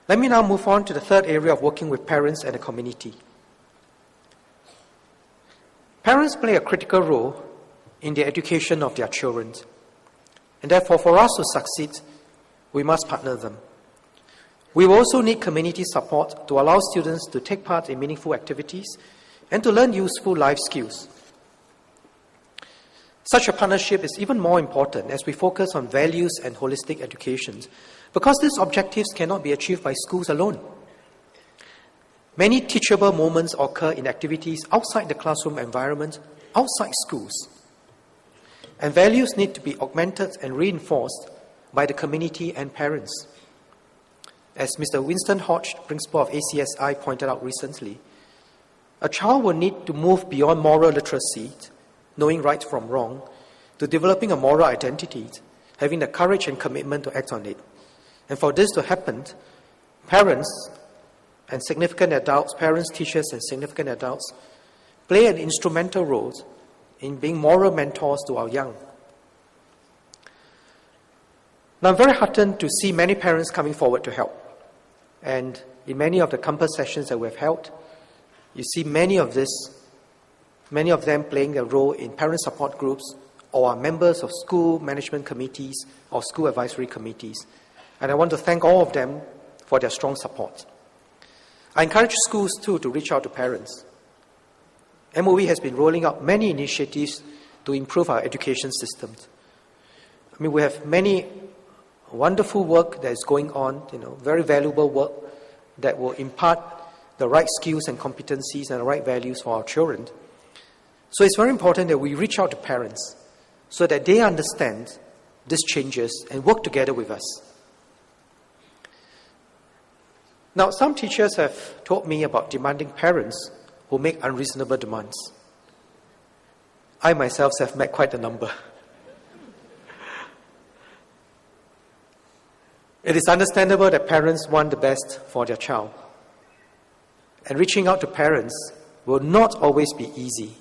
Let me now move on to the third area of working with parents and the community. Parents play a critical role in the education of their children. And therefore, for us to succeed, we must partner them. We will also need community support to allow students to take part in meaningful activities and to learn useful life skills. Such a partnership is even more important as we focus on values and holistic education, because these objectives cannot be achieved by schools alone. Many teachable moments occur in activities outside the classroom environment, outside schools. And values need to be augmented and reinforced by the community and parents. As Mr. Winston Hodge, principal of ACSI, pointed out recently, a child will need to move beyond moral literacy, knowing right from wrong, to developing a moral identity, having the courage and commitment to act on it. And for this to happen, parents, teachers, and significant adults play an instrumental role in being moral mentors to our young. Now, I'm very heartened to see many parents coming forward to help. And in many of the campus sessions that we've held, you see many of them playing a role in parent support groups or are members of school management committees or school advisory committees. And I want to thank all of them for their strong support. I encourage schools, too, to reach out to parents. MOE has been rolling out many initiatives to improve our education systems. I mean, we have many wonderful work that is going on, very valuable work that will impart the right skills and competencies and the right values for our children. So it's very important that we reach out to parents so that they understand these changes and work together with us. Now, some teachers have told me about demanding parents who make unreasonable demands. I myself have met quite a number. It is understandable that parents want the best for their child. And reaching out to parents will not always be easy.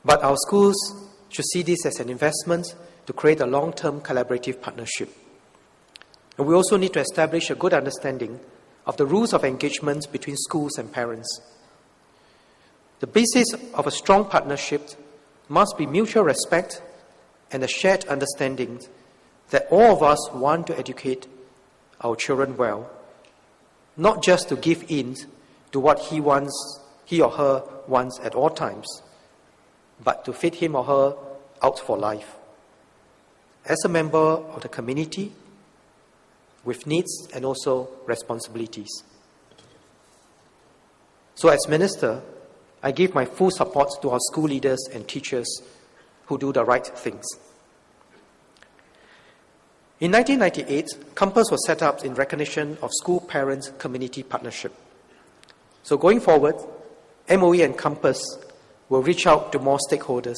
But our schools should see this as an investment to create a long-term collaborative partnership. And we also need to establish a good understanding of the rules of engagement between schools and parents. The basis of a strong partnership must be mutual respect and a shared understanding that all of us want to educate our children well, not just to give in to what he or her wants at all times, but to fit him or her out for life. As a member of the community, with needs and also responsibilities. So as minister, I give my full support to our school leaders and teachers who do the right things. In 1998, Campus was set up in recognition of school-parent-community partnership. So going forward, MOE and Campus will reach out to more stakeholders.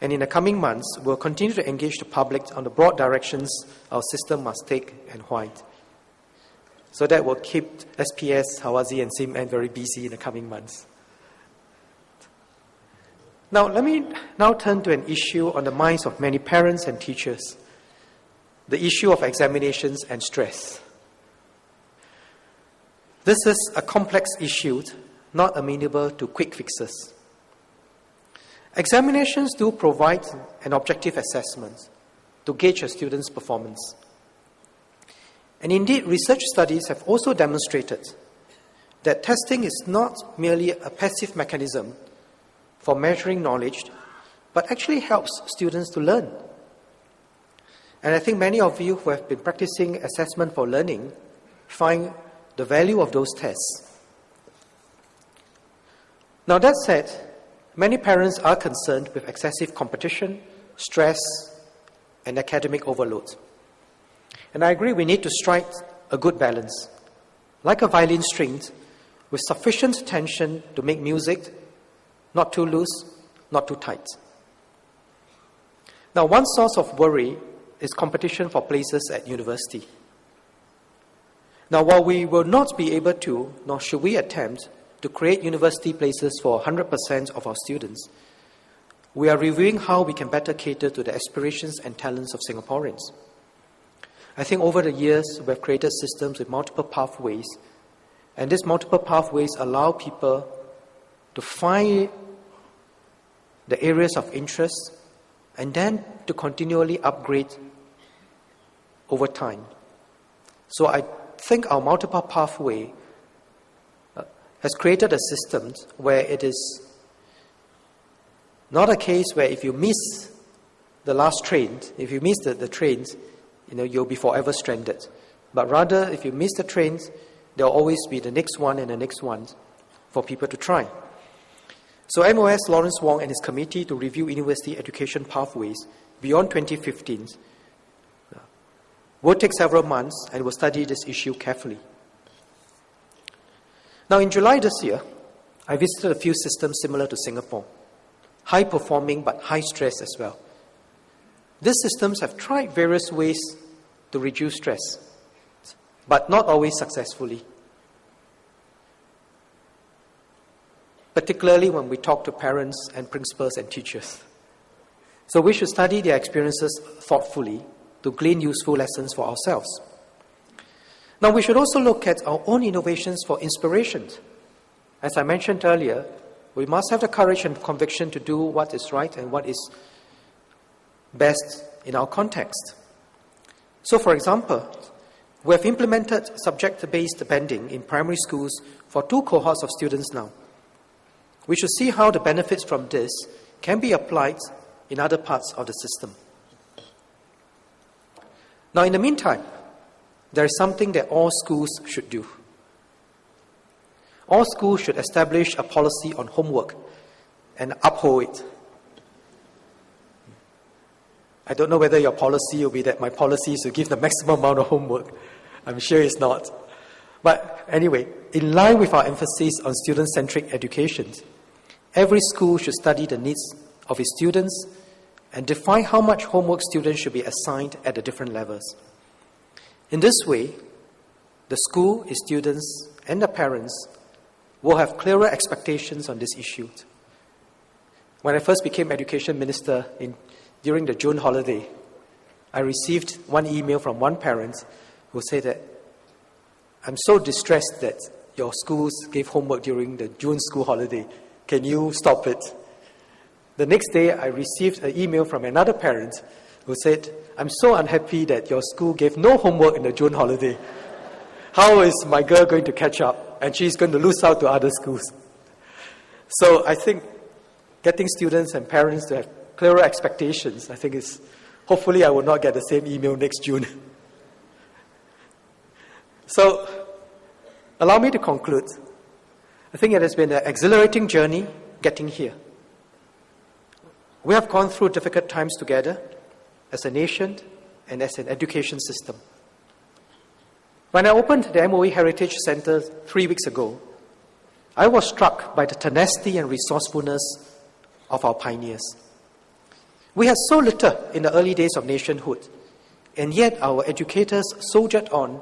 And in the coming months, we'll continue to engage the public on the broad directions our system must take and why. So that will keep SPS, Hawazi, and SIMN very busy in the coming months. Now, let me now turn to an issue on the minds of many parents and teachers, the issue of examinations and stress. This is a complex issue, not amenable to quick fixes. Examinations do provide an objective assessment to gauge a student's performance. And indeed, research studies have also demonstrated that testing is not merely a passive mechanism for measuring knowledge, but actually helps students to learn. And I think many of you who have been practicing assessment for learning find the value of those tests. Now, that said, many parents are concerned with excessive competition, stress, and academic overload. And I agree we need to strike a good balance, like a violin string, with sufficient tension to make music, not too loose, not too tight. Now, one source of worry is competition for places at university. Now, while we will not be able to, nor should we attempt to create university places for 100% of our students, we are reviewing how we can better cater to the aspirations and talents of Singaporeans. I think over the years, we've created systems with multiple pathways, and these multiple pathways allow people to find the areas of interest and then to continually upgrade over time. So I think our multiple pathway has created a system where it is not a case where if you miss the last train, if you miss the trains, you'll be forever stranded. But rather, if you miss the trains, there'll always be the next one and the next one for people to try. So MOS Lawrence Wong and his committee to review university education pathways beyond 2015 will take several months and will study this issue carefully. Now, in July this year, I visited a few systems similar to Singapore, high-performing but high-stress as well. These systems have tried various ways to reduce stress, but not always successfully. Particularly when we talk to parents and principals and teachers. So we should study their experiences thoughtfully to glean useful lessons for ourselves. Now we should also look at our own innovations for inspiration. As I mentioned earlier, we must have the courage and conviction to do what is right and what is best in our context. So for example, we have implemented subject-based bending in primary schools for 2 cohorts of students now. We should see how the benefits from this can be applied in other parts of the system. Now, in the meantime, there is something that all schools should do. All schools should establish a policy on homework and uphold it. I don't know whether your policy will be that my policy is to give the maximum amount of homework. I'm sure it's not. But anyway, in line with our emphasis on student-centric education, every school should study the needs of its students and define how much homework students should be assigned at the different levels. In this way, the school, its students, and the parents will have clearer expectations on this issue. When I first became Education Minister during the June holiday, I received one email from one parent who said that, "I'm so distressed that your schools gave homework during the June school holiday. Can you stop it?" The next day, I received an email from another parent who said, "I'm so unhappy that your school gave no homework in the June holiday. How is my girl going to catch up? And she's going to lose out to other schools." So I think getting students and parents to have clearer expectations, I think is, hopefully I will not get the same email next June. So, allow me to conclude. I think it has been an exhilarating journey getting here. We have gone through difficult times together as a nation and as an education system. When I opened the MOE Heritage Center 3 weeks ago, I was struck by the tenacity and resourcefulness of our pioneers. We had so little in the early days of nationhood, and yet our educators soldiered on,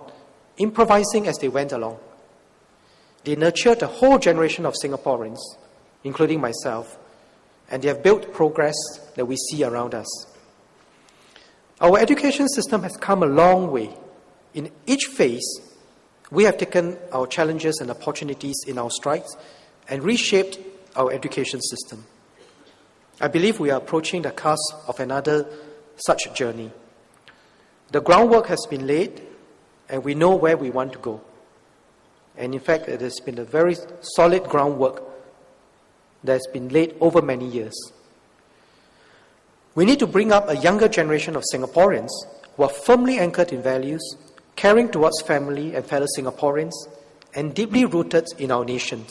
improvising as they went along. They nurtured a whole generation of Singaporeans, including myself, and they have built progress that we see around us. Our education system has come a long way. In each phase, we have taken our challenges and opportunities in our strides and reshaped our education system. I believe we are approaching the cusp of another such journey. The groundwork has been laid, and we know where we want to go. And in fact, it has been a very solid groundwork that has been laid over many years. We need to bring up a younger generation of Singaporeans who are firmly anchored in values, caring towards family and fellow Singaporeans, and deeply rooted in our nation.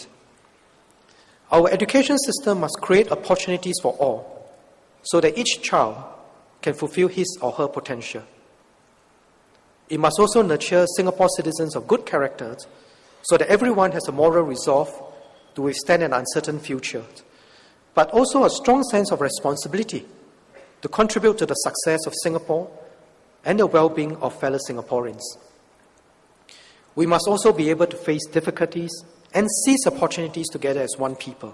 Our education system must create opportunities for all, so that each child can fulfill his or her potential. It must also nurture Singapore citizens of good character, so that everyone has a moral resolve to withstand an uncertain future, but also a strong sense of responsibility to contribute to the success of Singapore and the well-being of fellow Singaporeans. We must also be able to face difficulties and seize opportunities together as one people.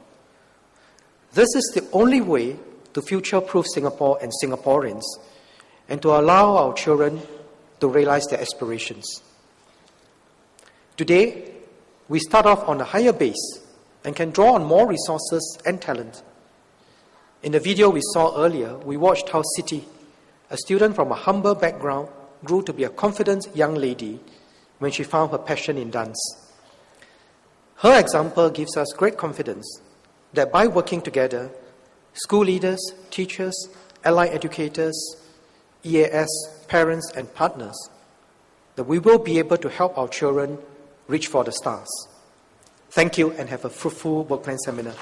This is the only way to future-proof Singapore and Singaporeans, and to allow our children to realize their aspirations. Today, we start off on a higher base and can draw on more resources and talent. In the video we saw earlier, we watched how Siti, a student from a humble background, grew to be a confident young lady when she found her passion in dance. Her example gives us great confidence that by working together, school leaders, teachers, allied educators, EAS, parents, and partners, that we will be able to help our children reach for the stars. Thank you and have a fruitful work plan seminar.